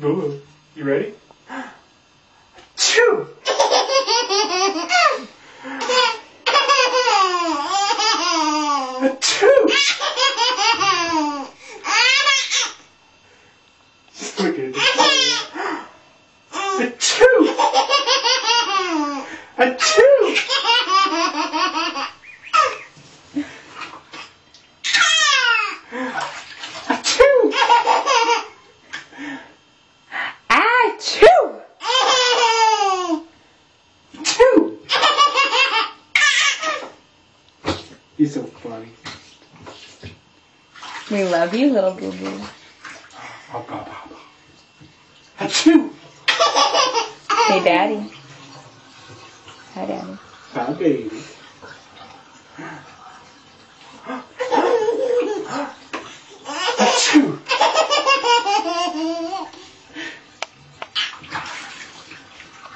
Boo. You ready? Achoo! Achoo! Just look at it. Achoo! Achoo! Achoo! Achoo! Achoo! You're so funny. We love you, little boo boo. Achoo! Hey, Daddy. Hi, Daddy. Hi, baby. Achoo!